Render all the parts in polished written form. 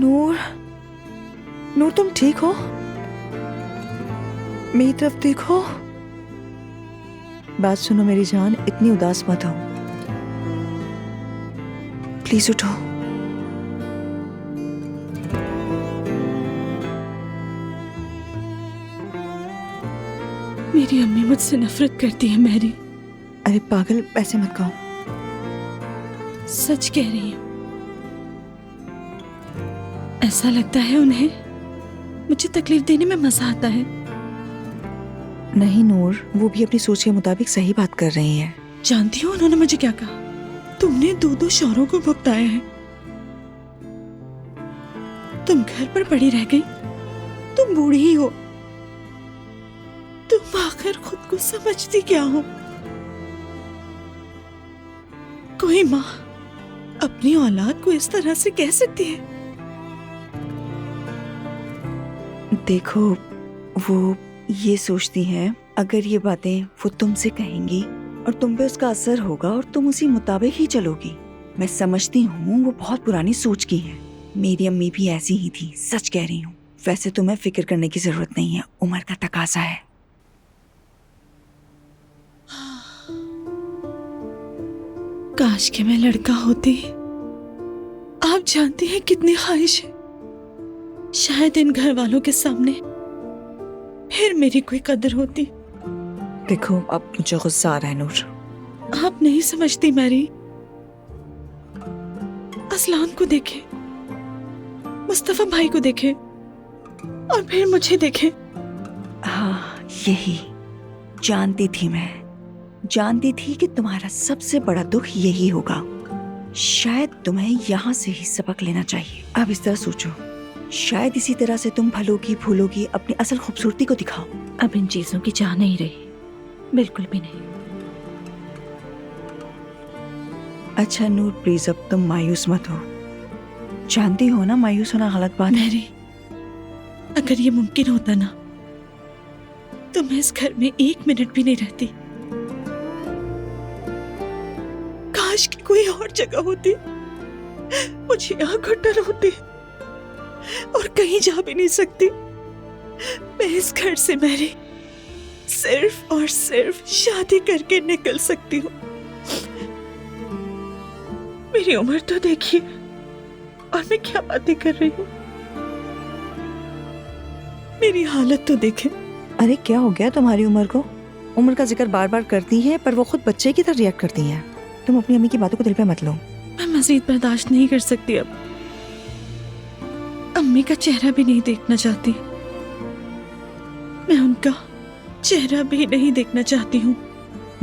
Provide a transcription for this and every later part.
नूर, नूर तुम ठीक हो? मेरी तरफ देखो। बात सुनो मेरी जान, इतनी उदास मत हो। प्लीज उठो। मेरी अम्मी मुझसे नफरत करती है मैरी। अरे पागल, ऐसे मत कहो। सच कह रही हूँ। ऐसा लगता है उन्हें मुझे तकलीफ देने में मजा आता है। नहीं नूर, वो भी अपनी सोच के मुताबिक सही बात कर रही है। जानती हो उन्होंने मुझे क्या कहा? तुमने 2-2 शौहरों को भुगताया है। तुम घर पर पड़ी रह गई। तुम बूढ़ी हो। तुम आखिर खुद को समझती क्या हो? कोई माँ अपनी औलाद को इस तरह से कह सकती है? देखो, वो ये सोचती हैं अगर ये बातें वो तुमसे कहेंगी और तुम पे उसका असर होगा और तुम उसी मुताबिक ही चलोगी। मैं समझती हूँ वो बहुत पुरानी सोच की है। मेरी अम्मी भी ऐसी ही थी, सच कह रही हूँ। वैसे तुम्हें फिक्र करने की जरूरत नहीं है, उम्र का तकाजा है। काश के मैं लड़का होती। आप जानती हैं कितनी ख्वाहिश है। शायद इन घर वालों के सामने फिर मेरी कोई कदर होती। देखो, अब मुझे गुस्सा आ रहा है नूर। आप नहीं समझती मैरी। असलान को देखे, मुस्तफा भाई को देखे और फिर मुझे देखे। हाँ, यही जानती थी मैं। जानती थी कि तुम्हारा सबसे बड़ा दुख यही होगा। शायद तुम्हें यहाँ से ही सबक लेना चाहिए। अब इस तरह सोचो, शायद इसी तरह से तुम फलोगी फूलोगी, अपनी असल खूबसूरती को दिखाओ। अब इन चीजों की चाह नहीं रही, बिल्कुल भी नहीं। अच्छा नूर प्लीज, अब तुम मायूस मत हो। जानती हो ना मायूस होना गलत बात है। मैरी, अगर ये मुमकिन होता ना तो मैं इस घर में 1 मिनट भी नहीं रहती। काश की कोई और जगह होती। मुझे यहाँ घुटन होती और कहीं जा भी नहीं सकती। मैं इस घर से मैरी सिर्फ और सिर्फ शादी करके निकल सकती हूँ। मेरी उम्र तो देखिए और मैं क्या बातें कर रही हूँ। मेरी हालत तो देखे। अरे क्या हो गया तुम्हारी उम्र को? उम्र का जिक्र बार बार करती है पर वो खुद बच्चे की तरह रिएक्ट करती हैं। तुम अपनी अम्मी की बातों को दिल पे मत लो। मैं मजीद बर्दाश्त नहीं कर सकती अब। अम्मी का चेहरा भी नहीं देखना चाहती। मैं उनका चेहरा भी नहीं देखना चाहती हूँ।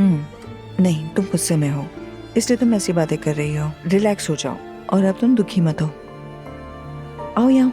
नहीं, तुम गुस्से में हो इसलिए तुम ऐसी बातें कर रही हो। रिलैक्स हो जाओ और अब तुम दुखी मत हो। आओ यहाँ।